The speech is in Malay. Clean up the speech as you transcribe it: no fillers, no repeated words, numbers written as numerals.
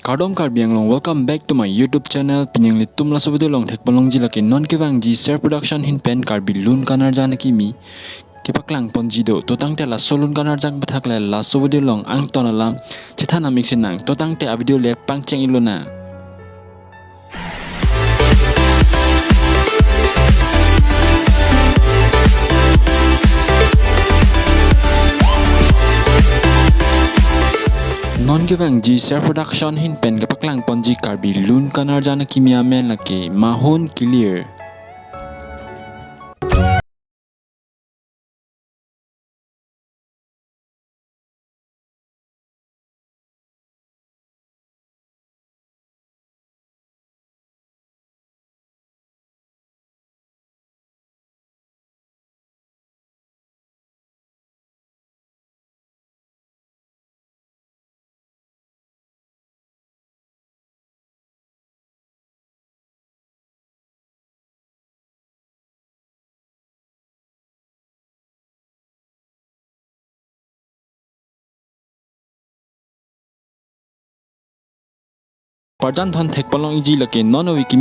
Kardom Karbiang long, welcome back to my YouTube channel. Pinyang litum la video long thek palong ji laki non kewang ji share production hin pen karbi lun kanar jana kimi. Kepaklang ponji do totang te la solun kanar jang bathak la video long ang tonalam chithana mixin nang totang te a video le pangcheng ilona. Non givang ji share production hin pen kapaklang ponji karbi lun kanar jana kimia men laki mahon clear. Parjan thon thek palong iji laki non wiki